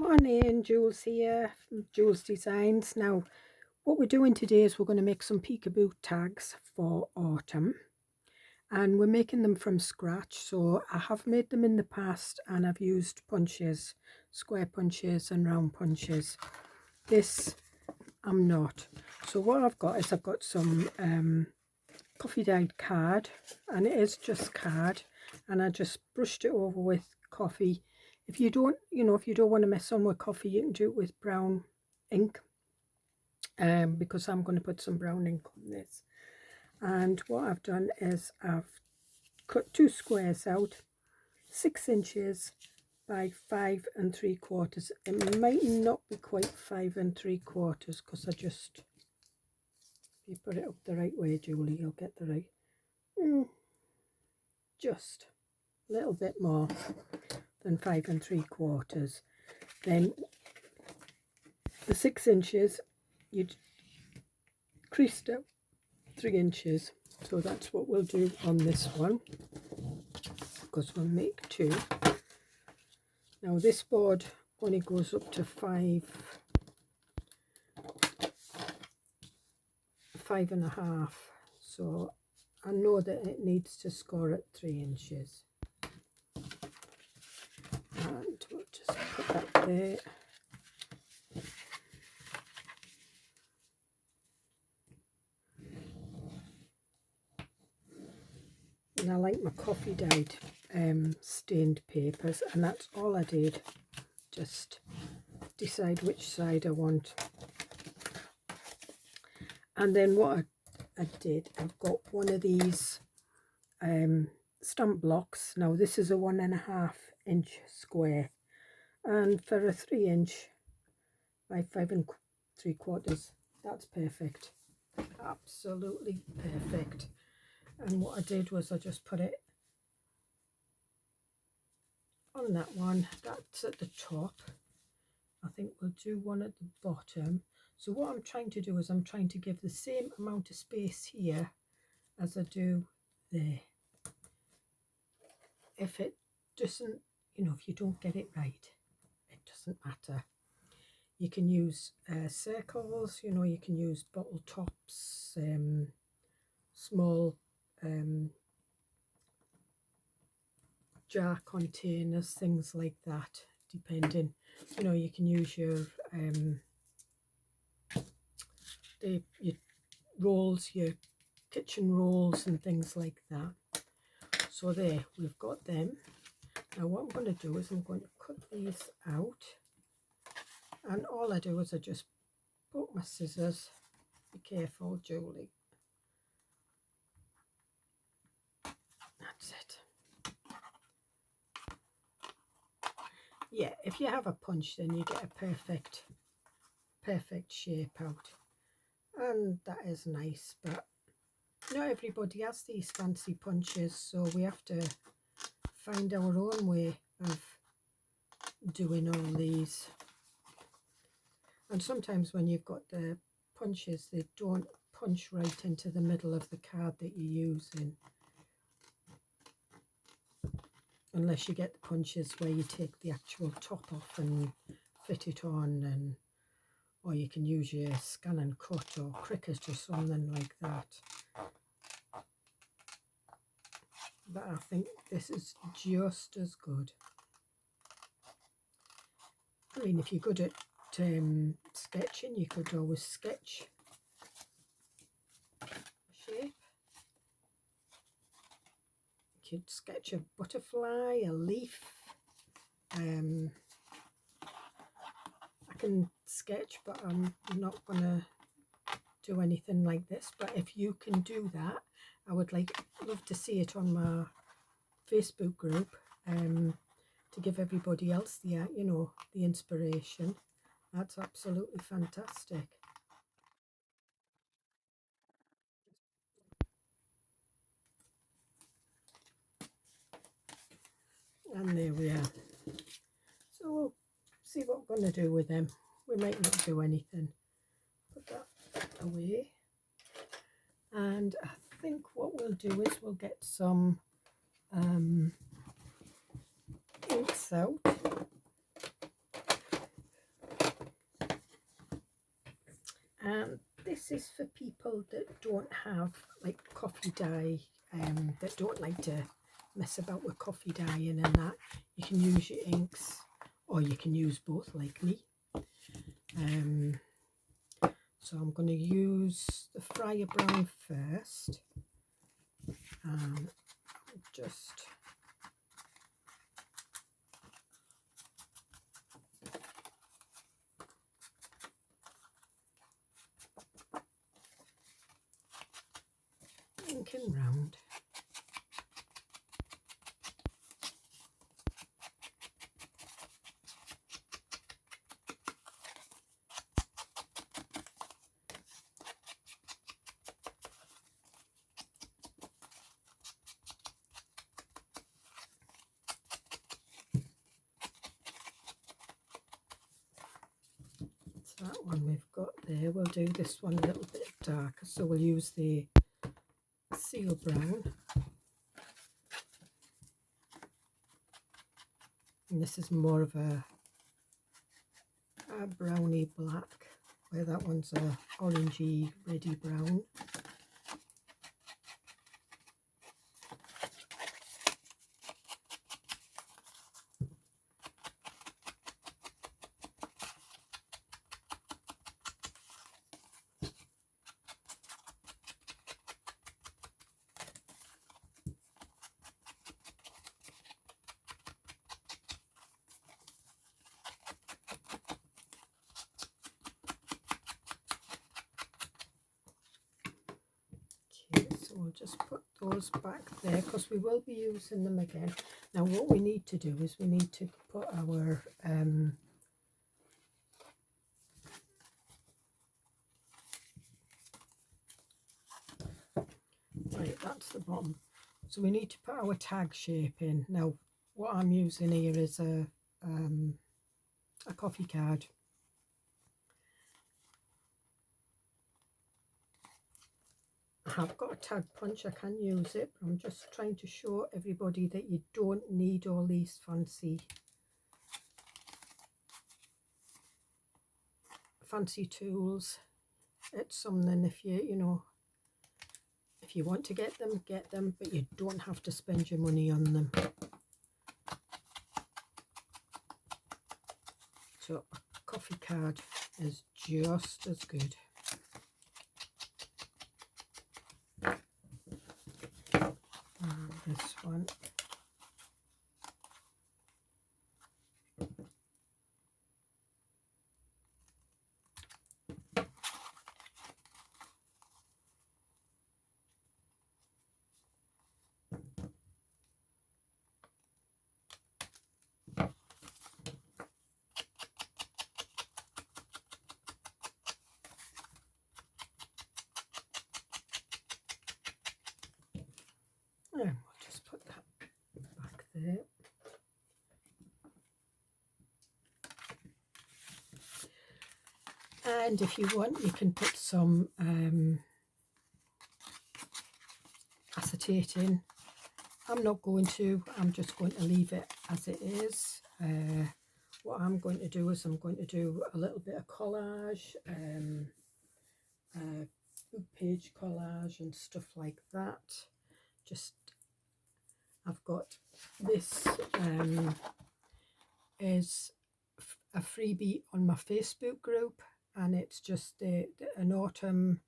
Morning, Jules here from JoolsEDesigns. Now, what we're doing today is we're going to make some peekaboo tags for autumn, and we're making them from scratch. So I have made them in the past and I've used punches, square punches and round punches. This I'm not. So what I've got is I've got some coffee dyed card, and it is just card, and I just brushed it over with coffee. If you don't want to mess on with coffee, you can do it with brown ink, because I'm going to put some brown ink on this. And what I've done is I've cut two squares out, 6 inches by 5 3/4. It might not be quite 5 3/4 because if you put it up the right way, Julie, you'll get the right. Just a little bit more than 5 3/4. Then the 6 inches, you'd creased out 3 inches. So that's what we'll do on this one, because we'll make two. Now this board only goes up to 5 1/2, so I know that it needs to score at 3 inches. And we'll just put that there. And I like my coffee dyed stained papers, and that's all I did. Just decide which side I want. And then what I did, I've got one of these stamp blocks. Now this is a 1.5 inch square, and for a 3 inch by 5 3/4, that's perfect, absolutely perfect. And what I did was I just put it on that one. That's at the top. I think we'll do one at the bottom. So what I'm trying to do is I'm trying to give the same amount of space here as I do there. If it doesn't, if you don't get it right, it doesn't matter. You can use circles, you can use bottle tops, small jar containers, things like that, depending. You can use your your rolls, your kitchen rolls and things like that. So there, we've got them. Now what I'm going to do is I'm going to cut these out, and all I do is I just poke my scissors. Be careful, Julie. That's it. Yeah, if you have a punch, then you get a perfect shape out, and that is nice. But not everybody has these fancy punches, so we have to find our own way of doing all these. And sometimes when you've got the punches, they don't punch right into the middle of the card that you're using, unless you get the punches where you take the actual top off and fit it on, or you can use your scan and cut or Cricut or something like that. But I think this is just as good. I mean, if you're good at sketching, you could always sketch a shape. You could sketch a butterfly, a leaf. I can sketch, but I'm not going to do anything like this. But if you can do that, I would love to see it on my Facebook group, to give everybody else the the inspiration. That's absolutely fantastic. And there we are. So we'll see what we're going to do with them. We might not do anything. Put that away. And I think what we'll do is we'll get some inks out. And this is for people that don't have like coffee dye, that don't like to mess about with coffee dyeing and that. You can use your inks, or you can use both like me. So I'm going to use the Fryer Brown first, and just inking round. That one we've got there. We'll do this one a little bit darker, so we'll use the Seal Brown, and this is more of a browny black, where that one's a orangey reddy brown. We'll just put those back there because we will be using them again. Now what we need to do is we need to put our right, that's the bottom. So we need to put our tag shape in. Now what I'm using here is a coffee card. I have got a tag punch, I can use it, but I'm just trying to show everybody that you don't need all these fancy tools. It's something, if if you want to get them, but you don't have to spend your money on them. So a coffee card is just as good. This one. And we'll just put that back there. And if you want, you can put some acetate in. I'm not going to, I'm just going to leave it as it is. What I'm going to do is I'm going to do a little bit of collage, book page collage and stuff like that. Just, I've got this is a freebie on my Facebook group, and it's just an autumn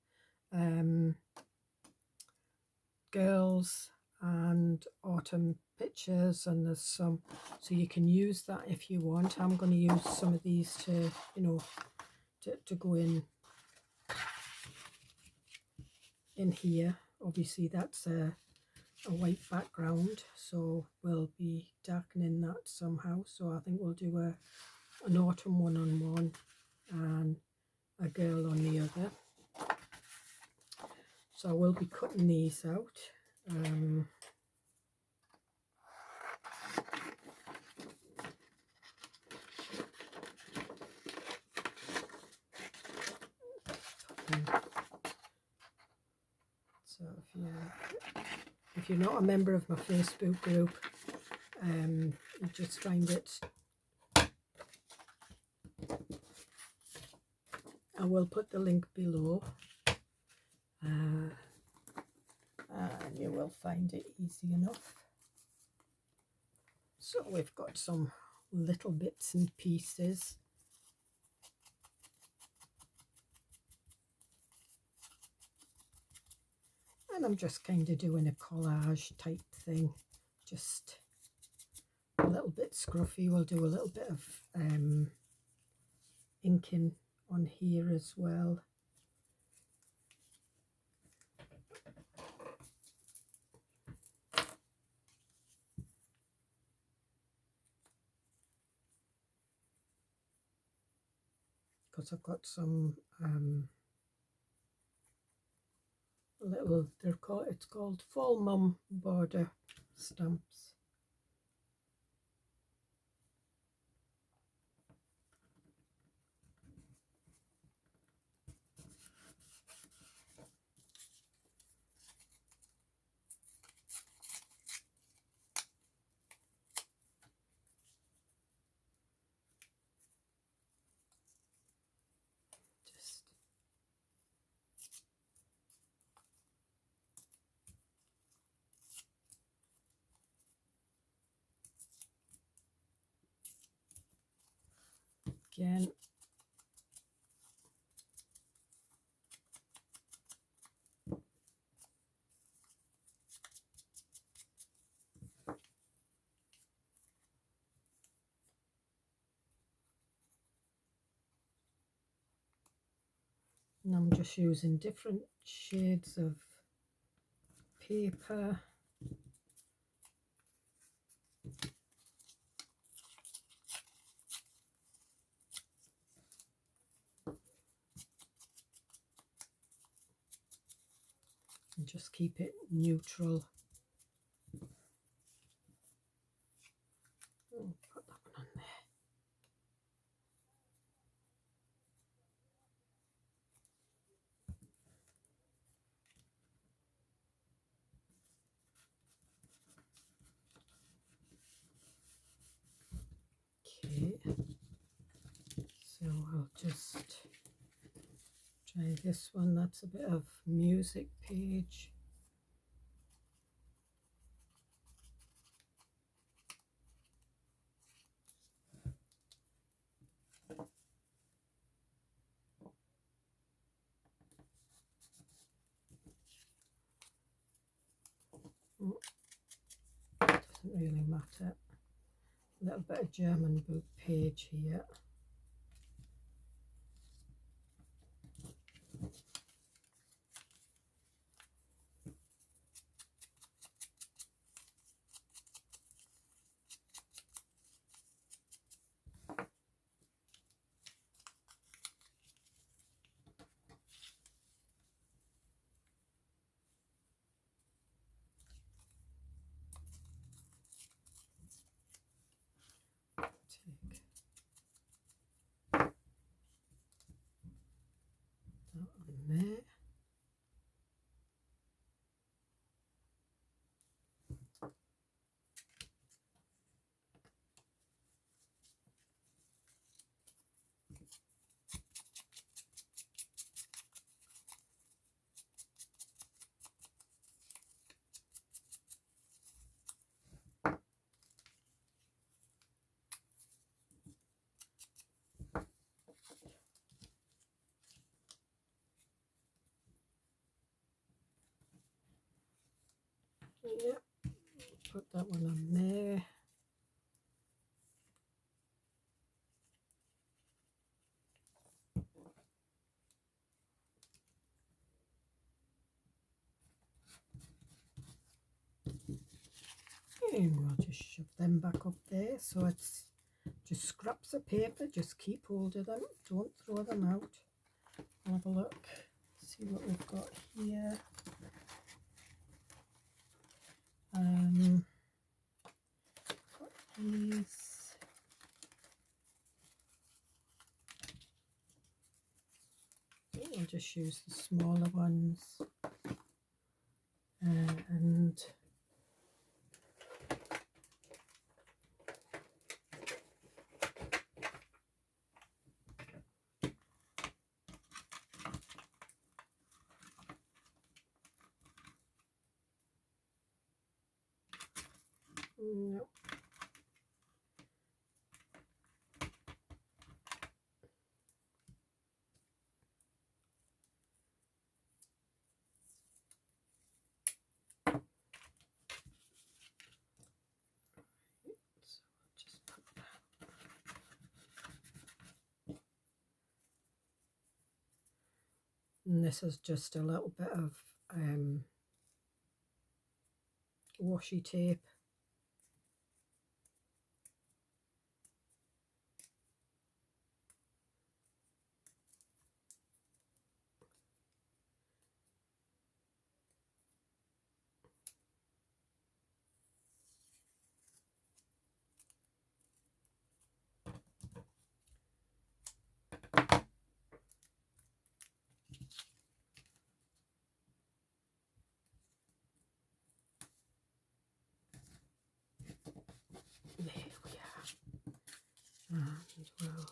girls and autumn pictures, and there's some, so you can use that if you want. I'm going to use some of these to to go in here. Obviously that's a white background, so we'll be darkening that somehow. So I think we'll do an autumn one on one and a girl on the other. So I will be cutting these out. So if you're not a member of my Facebook group, you just find it I will put the link below, and you will find it easy enough. So we've got some little bits and pieces. And I'm just kind of doing a collage type thing, just a little bit scruffy. We'll do a little bit of inking on here as well. Because I've got some little, it's called Fall Mum border stamps. Just again, and I'm just using different shades of paper. And just keep it neutral. Oh, put that one on there. Okay, so I'll just try this one. That's a bit of music page. Doesn't really matter. A little bit of German book page here. Take that on there. Yeah, put that one on there. And we'll just shove them back up there, so it's just scraps of paper. Just keep hold of them, don't throw them out. Have a look, see what we've got here. Got these. I'll just use the smaller ones, and No. And this is just a little bit of washi tape. There we are. And we'll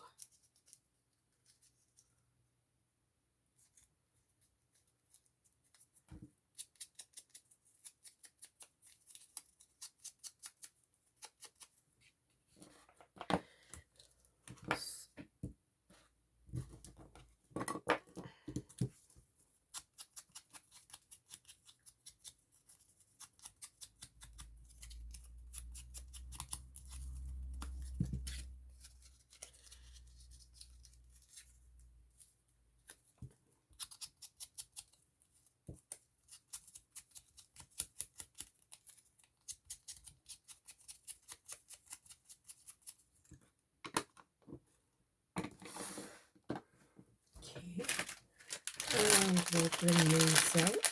and we'll bring these out.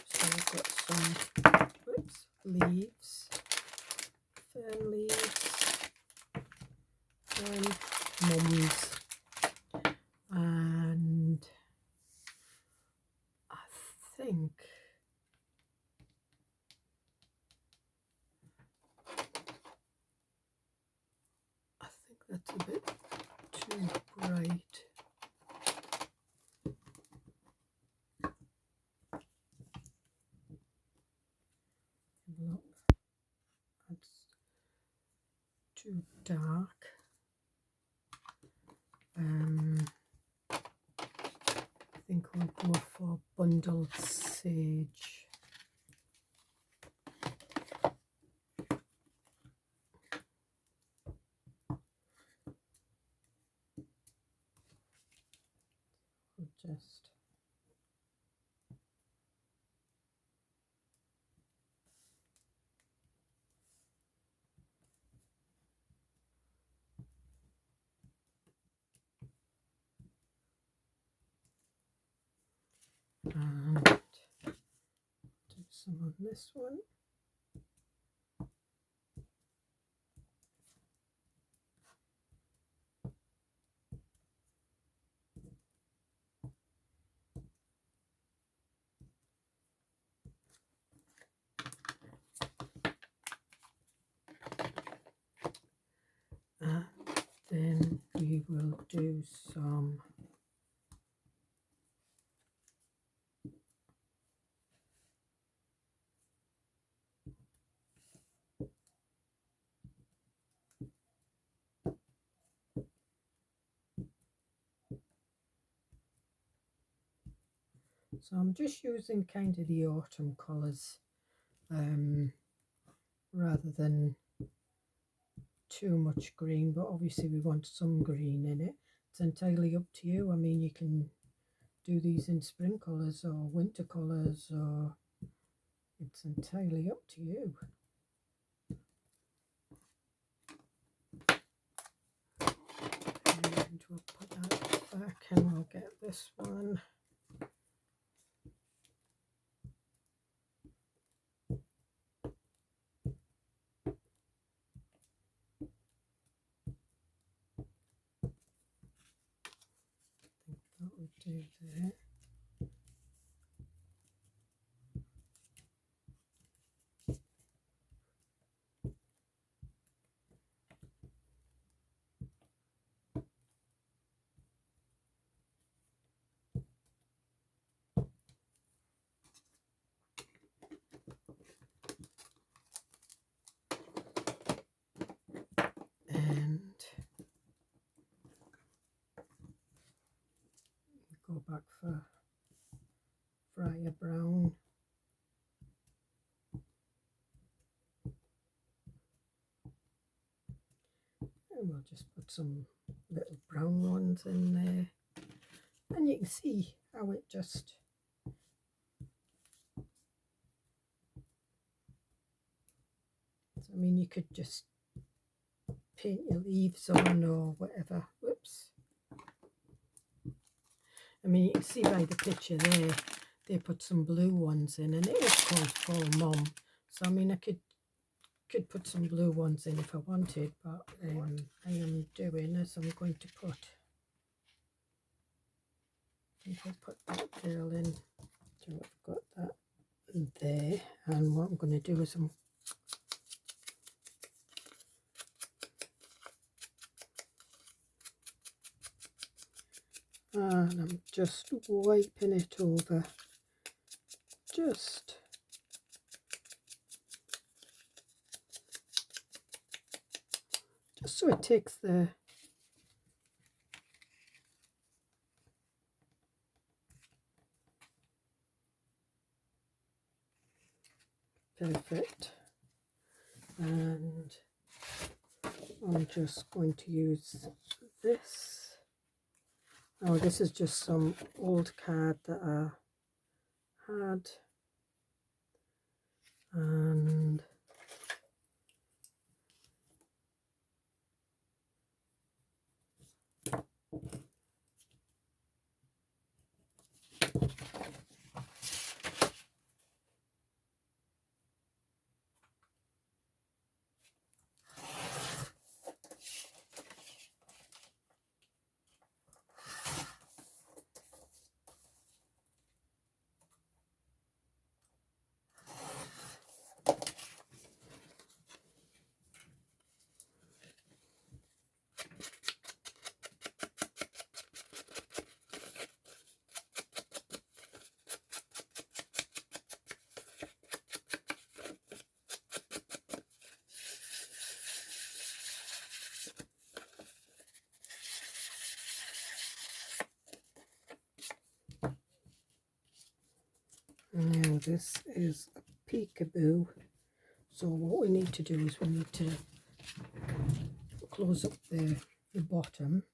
So we've got some leaves, fern leaves, and mums, and I think that's a bit too bright. Look, that's too dark. I think we'll go for bundled sage. We'll just and do some on this one. And then we will do some so I'm just using kind of the autumn colours rather than too much green, but obviously we want some green in it. It's entirely up to you. I mean, you can do these in spring colours or winter colours, or it's entirely up to you. And we'll put that back and we'll get this one. That would do there. back for Fryer Brown. And we'll just put some little brown ones in there. And you can see how it just I mean, you could just paint your leaves on or whatever. Whoops. I mean, you can see by the picture there, they put some blue ones in, and it is called Fall Mom. So, I mean, I could put some blue ones in if I wanted, but I am doing as I'm going to put. I think I'll put that girl in. So I've got that there, and what I'm going to do is I'm just wiping it over, just so it takes the perfect. And I'm just going to use this. Oh, this is just some old card that I had, and now this is a peekaboo. So what we need to do is we need to close up the bottom.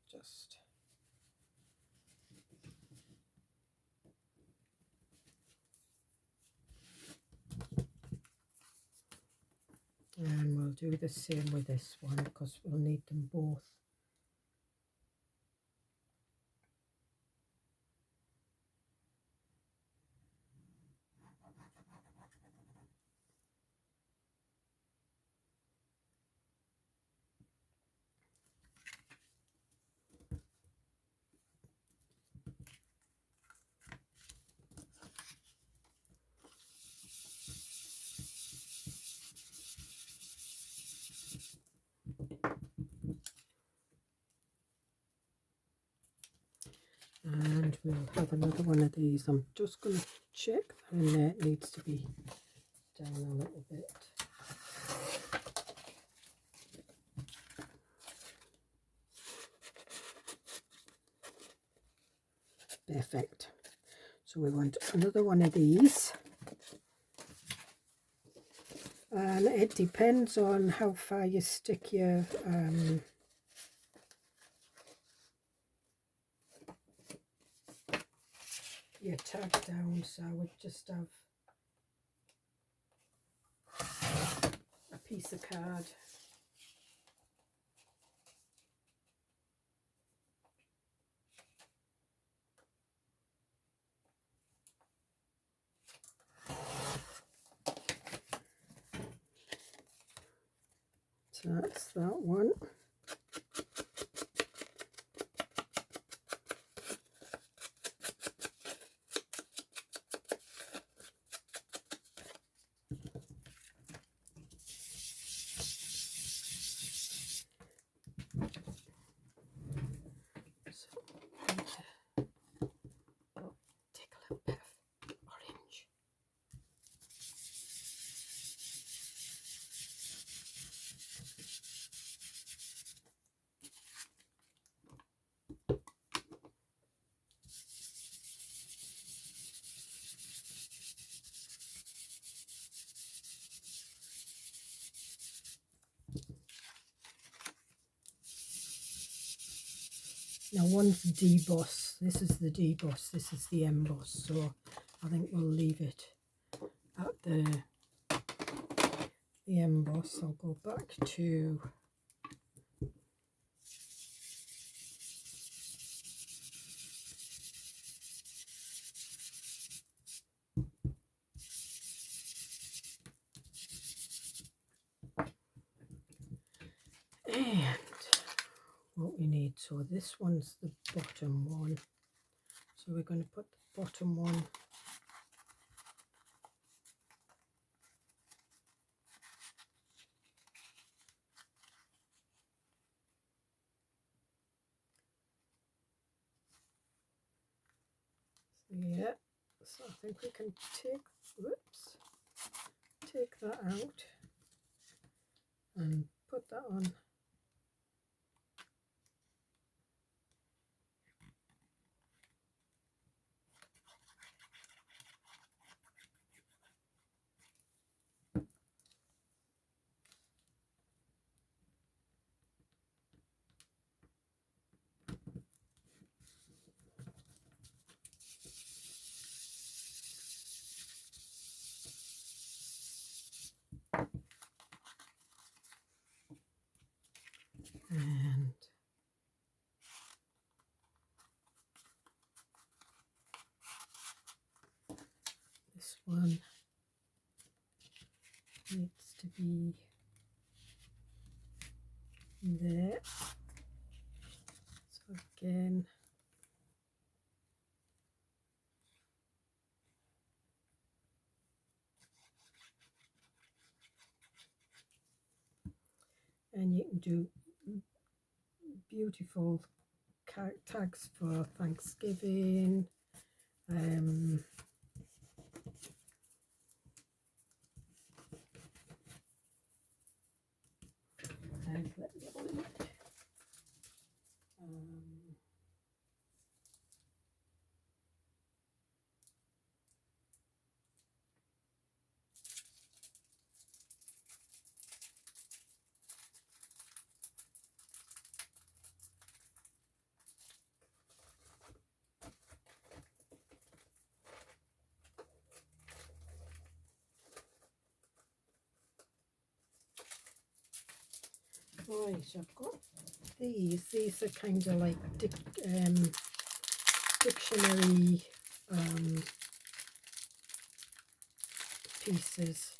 Just and we'll do the same with this one because we'll need them both. And we'll have another one of these. I'm just going to check that in there. It needs to be down a little bit. Perfect. So we want another one of these. And it depends on how far you stick your tag down. So I would just have a piece of card. So that's that one. Now one's deboss, this is the deboss, this is the emboss, so I think we'll leave it at the emboss. I'll go back to and what we need. So this one's the bottom one, so we're going to put the bottom one yeah. So I think we can take that out and put that on. And this one needs to be there. So again, and you can do beautiful tags for Thanksgiving. Right, I've got these. These are kind of like dictionary pieces.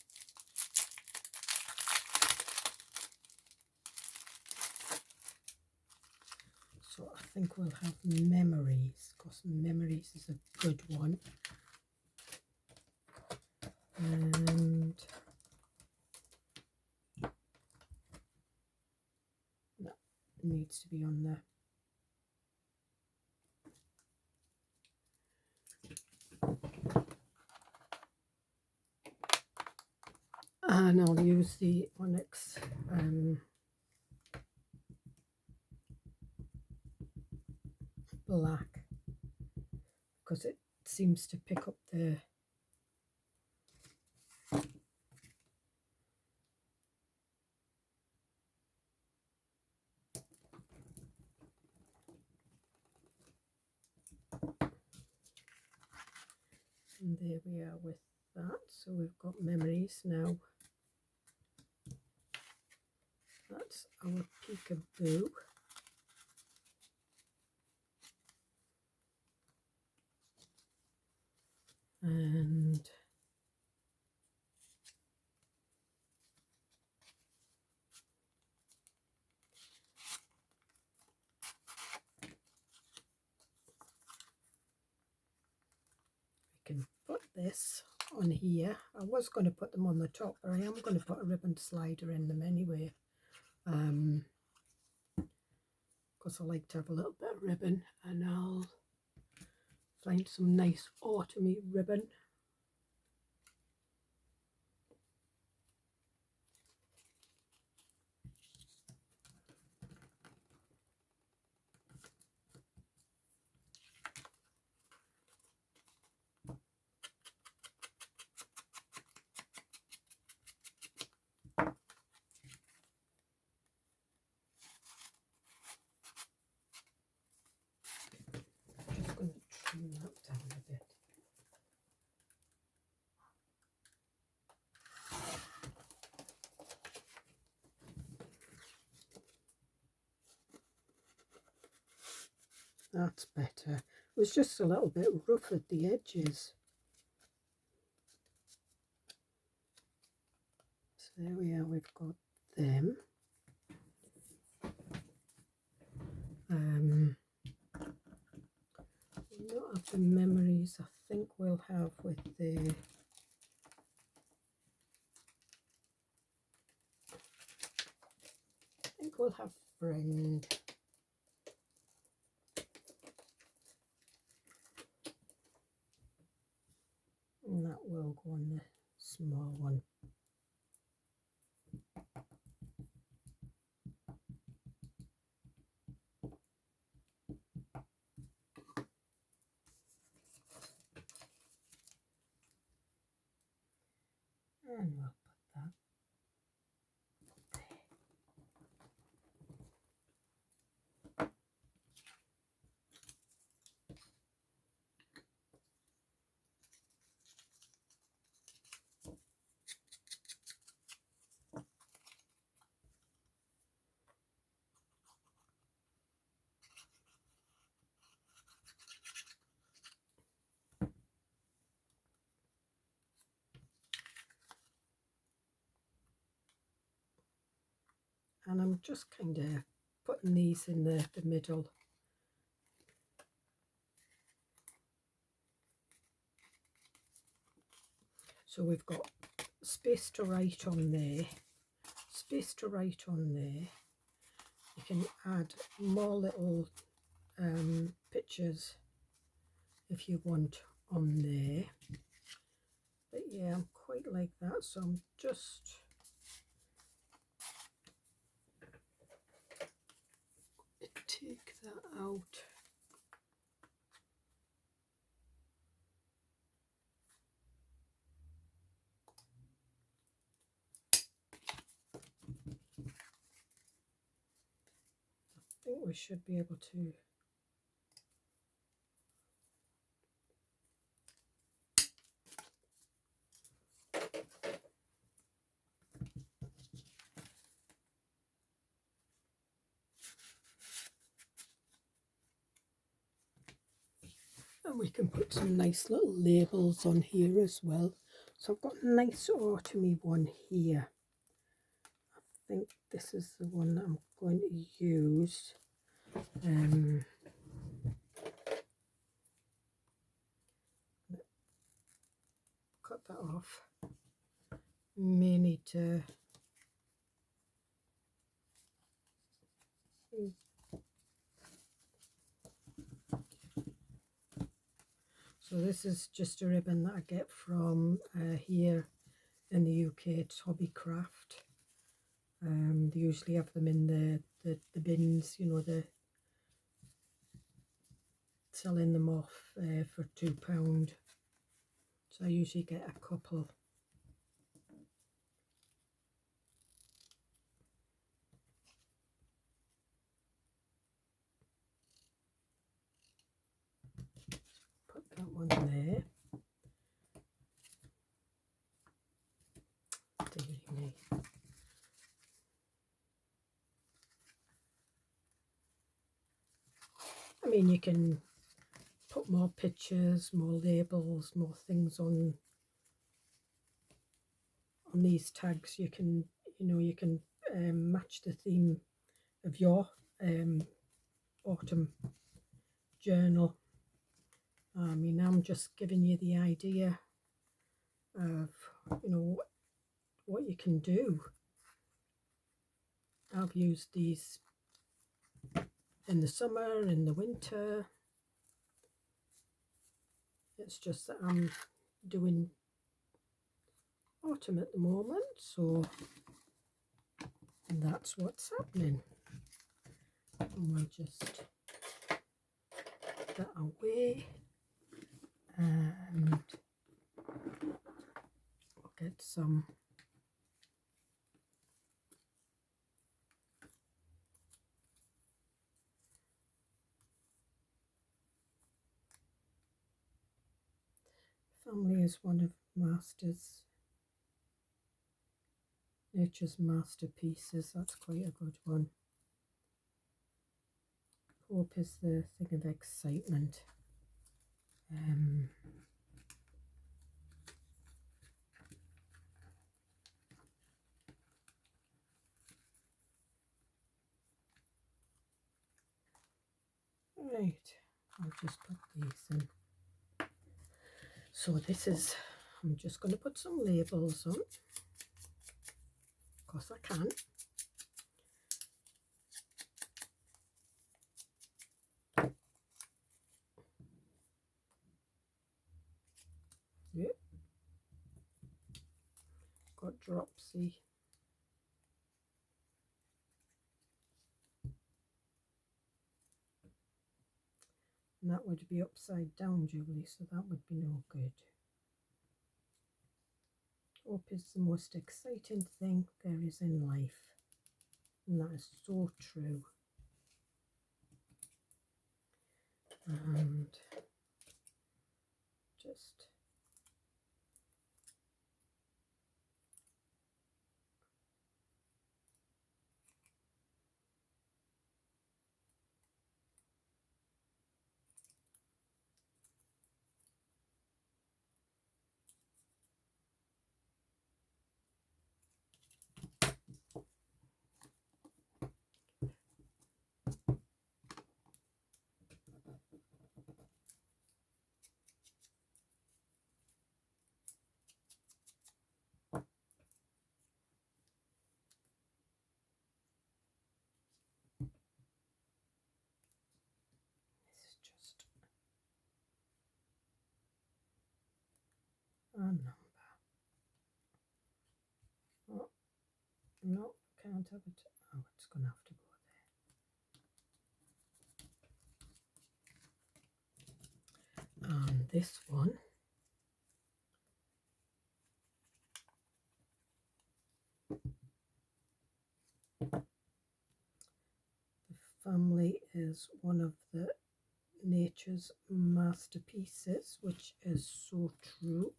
So I think we'll have memories, because memories is a good one. And that needs to be on there. And I'll use the onyx black, because it seems to pick up the and there we are with that. So we've got memories now. That's our peekaboo. And we can put this on here. I was going to put them on the top, but I am going to put a ribbon slider in them anyway, because I like to have a little bit of ribbon, and I'll find some nice autumny ribbon. That's better. It was just a little bit rough at the edges. So there we are, we've got them. Not of the memories I think we'll have with the we'll have friend. And that will go on the small one. And we'll put that there. And I'm just kind of putting these in the middle. So we've got space to write on there, space to write on there. You can add more little pictures if you want on there. But yeah, I'm quite like that, so I'm just take that out. I think we should be able to and we can put some nice little labels on here as well. So I've got a nice autumny one here. I think this is the one that I'm going to use. Cut that off. May need to so this is just a ribbon that I get from here in the UK. It's Hobbycraft. They usually have them in the bins, you know, the selling them off for £2. So I usually get a couple. Put that one there. Dearie me. I mean, you can put more pictures, more labels, more things on these tags. You can, you know, you can match the theme of your autumn journal. I mean, I'm just giving you the idea of, you know, what you can do. I've used these in the summer, in the winter. It's just that I'm doing autumn at the moment, so that's what's happening. And we'll just put that away, and we'll get some family is one of nature's masterpieces. That's quite a good one. Hope is the thing of excitement. Right, I'll just put these in. So this is, I'm just going to put some labels on, because I can. Yep. Got Dropsy. And that would be upside down, Julie, so that would be no good. Hope is the most exciting thing there is in life. And that is so true. And just a number. Oh, no, can't have it. Oh, it's going to have to go there. And this one, the family is one of the nature's masterpieces, which is so true.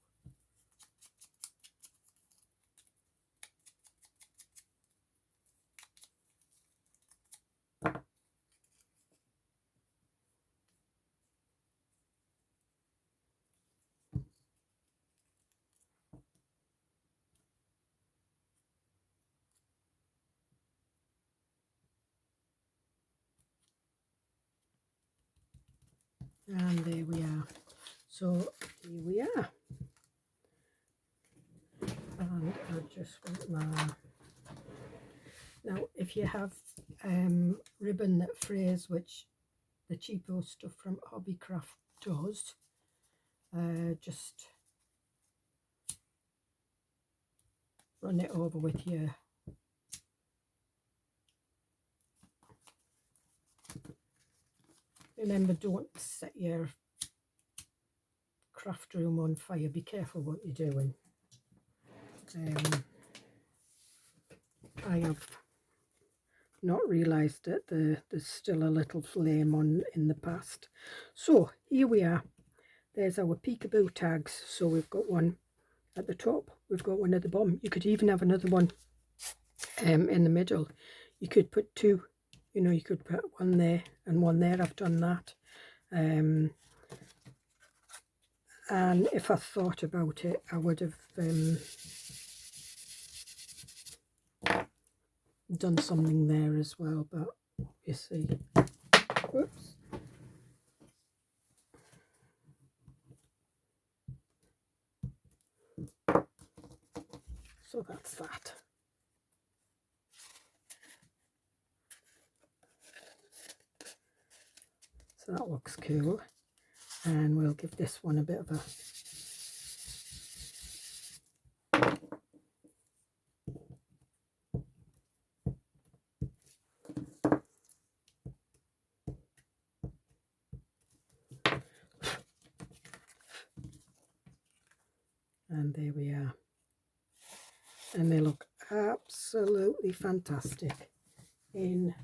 And there we are. So here we are. And I just want my... Now, if you have ribbon that frays, which the cheapo stuff from Hobbycraft does, just run it over with your remember, don't set your craft room on fire. Be careful what you're doing. I have not realised that there's still a little flame on in the past. So here we are. There's our peekaboo tags. So we've got one at the top, we've got one at the bottom. You could even have another one in the middle. You could put two, you know, you could put one there and one there. I've done that. And if I thought about it, I would have done something there as well, but you see, whoops. So that's that. So that looks cool, and we'll give this one a bit of a and there we are, and they look absolutely fantastic in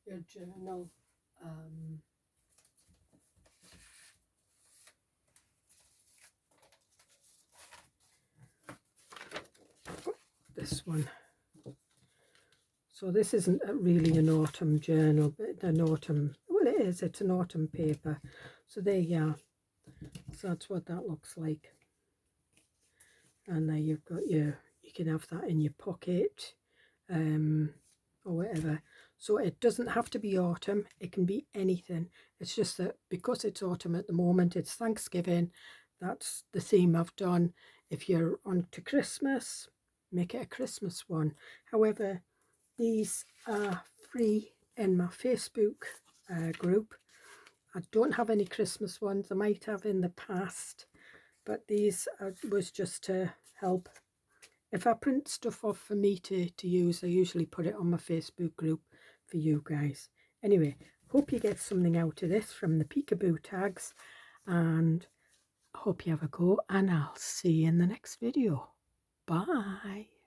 your journal. This one, So this isn't really an autumn journal, but an autumn, well it is, it's an autumn paper. So there you are. So that's what that looks like. And there you've got you can have that in your pocket or whatever. So it doesn't have to be autumn, it can be anything. It's just that because it's autumn at the moment, it's Thanksgiving, that's the theme I've done. If you're on to Christmas, make it a Christmas one. However, these are free in my Facebook group. I don't have any Christmas ones. I might have in the past, but these was just to help. If I print stuff off for me to use, I usually put it on my Facebook group for you guys. Anyway, hope you get something out of this from the peekaboo tags, and I hope you have a go, and I'll see you in the next video. Bye.